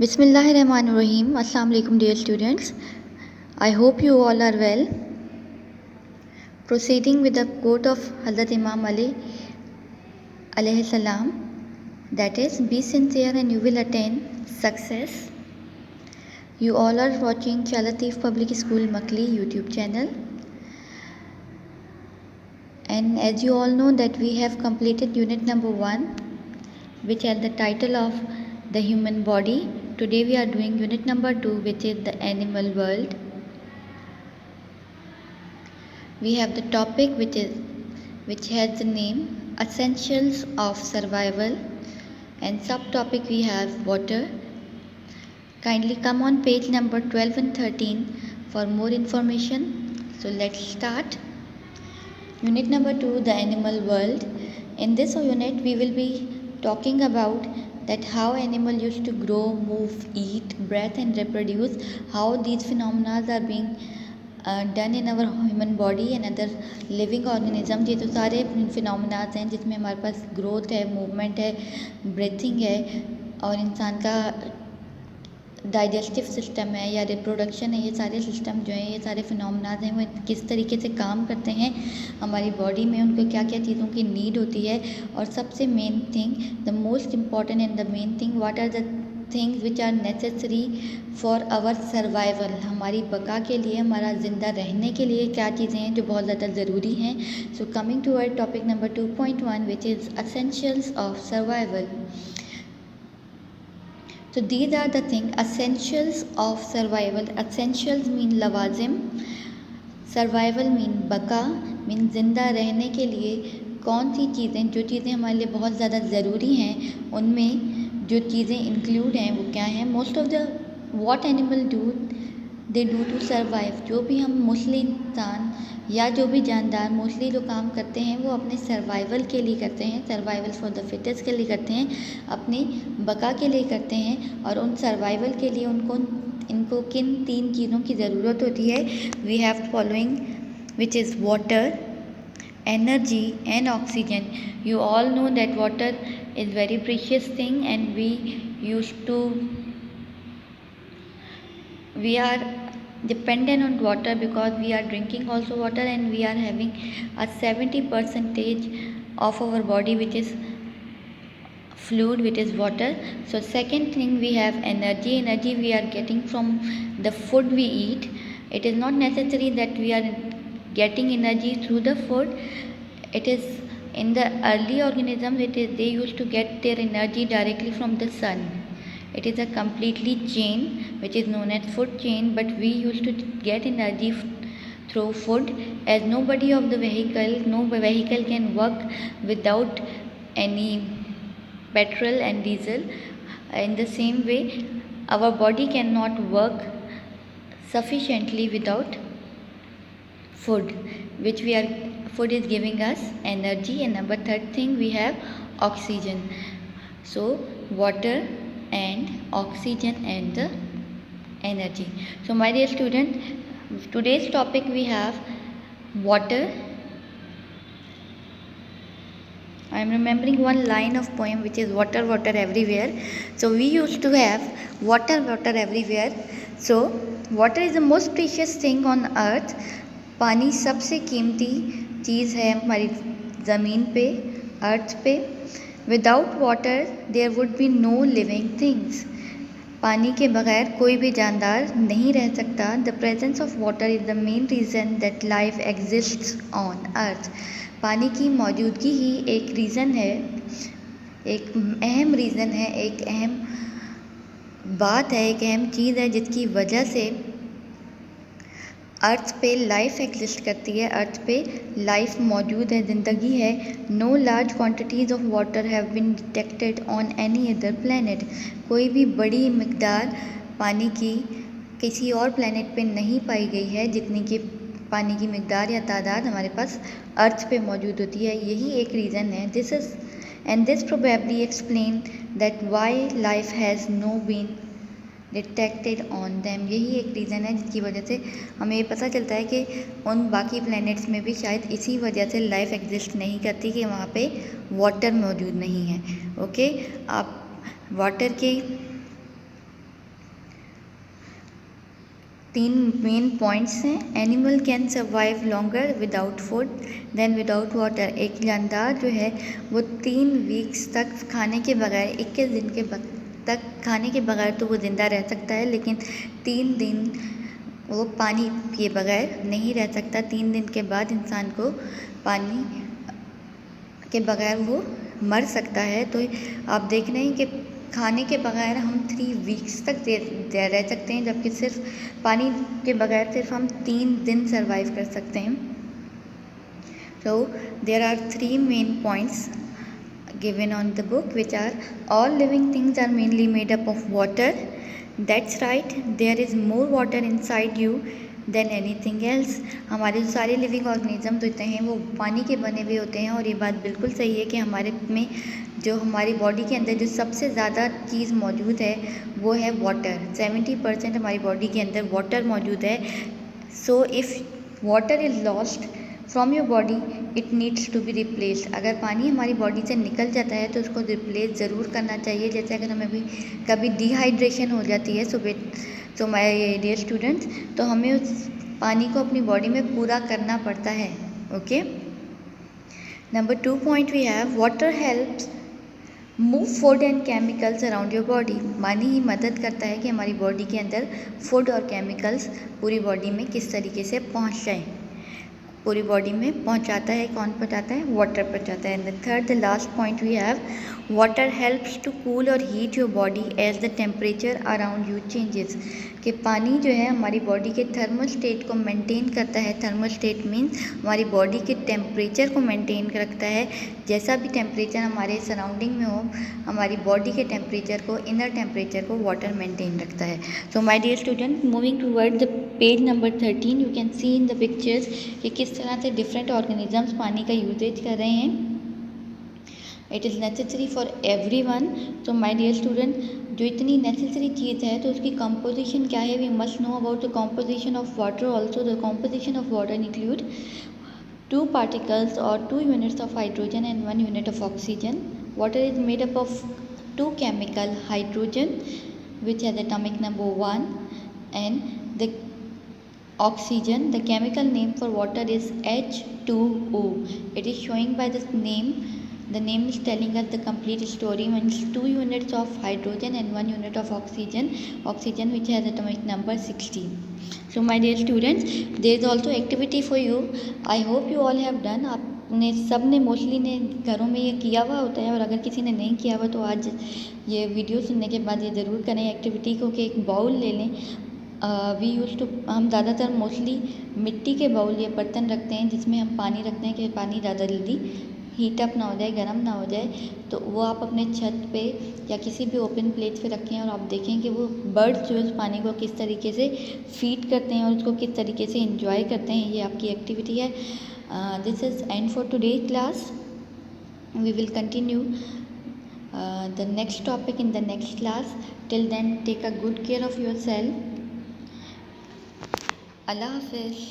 Bismillahirrahmanirrahim. Assalamu alaikum dear students. I hope you all are well. Proceeding with the quote of Hazrat Imam Ali alayhi salam, that is, be sincere and you will attain success. You all are watching Chalatif Public School Makli YouTube channel. And as you all know that we have completed unit number 1, which has the title of the human body. Today we are doing unit number 2, which is the animal world. We have the topic which has the name Essentials of Survival, and subtopic we have water. Kindly come on page number 12 and 13 for more information. So let's start. Unit number 2, the animal world. In this unit we will be talking about that how animal used to grow, move, eat, breathe and reproduce, how these phenomena are being done in our human body and other living organisms. ये तो सारे phenomena हैं जिसमें हमारे पास growth है, movement है, breathing है और इंसान का डाइजेस्टिव सिस्टम है या रिप्रोडक्शन है. ये सारे सिस्टम जो हैं, ये सारे फिनोमिना हैं, वो किस तरीके से काम करते हैं हमारी बॉडी में, उनको क्या क्या चीज़ों की नीड होती है. और सबसे main thing, the most important and the main thing, what are the things which are necessary for our survival. हमारी बका के लिए, हमारा ज़िंदा रहने के लिए क्या चीज़ें हैं जो बहुत ज़्यादा ज़रूरी हैं. So coming to our topic number 2.1, which is essentials of survival. So these are the things, essentials of survival. Essentials mean लवाजिम, survival mean बका, mean ज़िंदा रहने के लिए कौन सी चीज़ें, जो चीज़ें हमारे लिए बहुत ज़्यादा ज़रूरी हैं, उनमें जो चीज़ें इंक्लूड हैं वो क्या हैं. Most of the what animal do they do to survive. जो भी हम मोस्टली इंसान या जो भी जानदार मोस्टली जो काम करते हैं वो अपने सर्वाइवल के लिए करते हैं, सर्वाइवल फॉर द फिटेस्ट के लिए करते हैं, अपनी बका के लिए करते हैं. और उन सर्वाइवल के लिए इनको किन 3 चीज़ों की ज़रूरत होती है. We have following, which is water, energy and oxygen. You all know that water is very precious thing and we are dependent on water because we are drinking also water and we are having a 70% of our body which is fluid, which is water. So second thing, we have energy. Energy we are getting from the food we eat. It is not necessary that we are getting energy through the food. It is in the early organisms, they used to get their energy directly from the sun. It is a completely chain which is known as food chain, but we used to get energy through food, as no vehicle can work without any petrol and diesel. In the same way, our body cannot work sufficiently without food, food is giving us energy. And number third thing, we have oxygen. So water and oxygen and the energy. So my dear student, today's topic we have water. I am remembering one line of poem which is water, water everywhere. So we used to have water, water everywhere. So water is the most precious thing on earth. पानी सबसे कीमती चीज़ है हमारी ज़मीन पे, earth पे. Without water there would be no living things. पानी के बगैर कोई भी जानदार नहीं रह सकता. The presence of water is the main reason that life exists on earth. पानी की मौजूदगी ही एक रीज़न है, एक अहम रीज़न है, एक अहम बात है, एक अहम चीज़ है जिसकी वजह से अर्थ पे लाइफ एग्जिस्ट करती है, अर्थ पे लाइफ मौजूद है, ज़िंदगी है. No large quantities of water have been detected on any other planet. कोई भी बड़ी मिकदार पानी की किसी और प्लैनेट पे नहीं पाई गई है जितनी कि पानी की मिकदार या तादाद हमारे पास अर्थ पे मौजूद होती है. यही एक रीज़न है. This probably explain that why life has no been detected on them. यही एक रीज़न है जिसकी वजह से हमें ये पता चलता है कि उन बाकी प्लैनेट्स में भी शायद इसी वजह से लाइफ एग्जिस्ट नहीं करती कि वहाँ पे वाटर मौजूद नहीं है. ओके, आप वाटर के तीन मेन पॉइंट्स हैं। Animal can survive longer without food than without water. एक जानदार जो है वो 3 वीक्स तक खाने के बगैर, 21 दिन के तक खाने के बगैर तो वो ज़िंदा रह सकता है, लेकिन 3 दिन वो पानी पिए बगैर नहीं रह सकता। 3 दिन के बाद इंसान को पानी के बगैर वो मर सकता है। तो आप देख रहे हैं कि खाने के बगैर हम 3 वीक्स तक रह सकते हैं, जबकि सिर्फ पानी के बगैर सिर्फ हम 3 दिन सर्वाइव कर सकते हैं। So there are 3 main points given on the book, which are all living things are mainly made up of water. That's right, there is more water inside you than anything else. हमारे जो सारे living organism होते हैं वो पानी के बने हुए होते हैं, और ये बात बिल्कुल सही है कि हमारे में जो हमारी बॉडी के अंदर जो सबसे ज़्यादा चीज़ मौजूद है वो है वाटर। 70% हमारी बॉडी के अंदर वाटर मौजूद है। So if water is lost from your body it needs to be replaced. अगर पानी हमारी बॉडी से निकल जाता है तो उसको रिप्लेस ज़रूर करना चाहिए। जैसे अगर हमें भी कभी डिहाइड्रेशन हो जाती है सो माय डियर स्टूडेंट्स, तो हमें उस पानी को अपनी बॉडी में पूरा करना पड़ता है। Okay, number 2 point we have water helps move food and chemicals around your body. पानी ही मदद करता है कि हमारी बॉडी के अंदर फूड और केमिकल्स पूरी बॉडी में किस तरीके से पहुंच जाएं। पूरी बॉडी में पहुंचाता है, कौन पहुंचाता है? वाटर पहुंचाता है। And the third, the last point we have water helps to cool और heat your body as the temperature around you changes. कि पानी जो है हमारी बॉडी के थर्मल स्टेट को मेंटेन करता है। थर्मल स्टेट मीन्स हमारी बॉडी के टेम्परेचर को मेंटेन रखता है। जैसा भी टेम्परेचर हमारे सराउंडिंग में हो, हमारी बॉडी के टेम्परेचर को, इनर टेम्परेचर को वाटर मेंटेन रखता है। So my dear student, moving toward the page number 13, you can see in the pictures कि किस तरह से डिफरेंट ऑर्गेनिजम्स पानी का यूजेज कर रहे हैं। It is necessary for every one. तो माई डियर स्टूडेंट, जो इतनी नेसेसरी चीज़ है तो उसकी कंपोजिशन क्या है? We must know about the composition of water also. The composition of water include 2 particles or 2 units of hydrogen and 1 unit of oxygen. Water is made up of 2 chemical, hydrogen which has atomic number 1 and the oxygen. The chemical name for water is H2O. It is showing by this name. The name is telling us the complete story. Means 2 units of hydrogen and 1 unit of oxygen. Oxygen which has atomic number 16. So my dear students, there is also activity for you. I hope you all have done. आपने सब ने mostly ने घरों में ये किया हुआ होता है, और अगर किसी ने नहीं किया हुआ तो आज ये वीडियो सुनने के बाद ये ज़रूर करें एक्टिविटी को कि एक बाउल ले लें। वी यूज़ टू, हम ज़्यादातर मोस्टली मिट्टी के बाउल या बर्तन रखते हैं जिसमें हम पानी रखते हैं कि पानी ज़्यादा जल्दी हीट अप ना हो जाए, गर्म ना हो जाए। तो वो आप अपने छत पे या किसी भी ओपन प्लेस पे रखें और आप देखें कि वो बर्ड्स जो है उस पानी को किस तरीके से फीड करते हैं और उसको किस तरीके से इंजॉय करते हैं। ये आपकी एक्टिविटी है। This is end for today class. We will continue the next topic in the next class. Till then, take a good care of yourself. Allah Hafiz.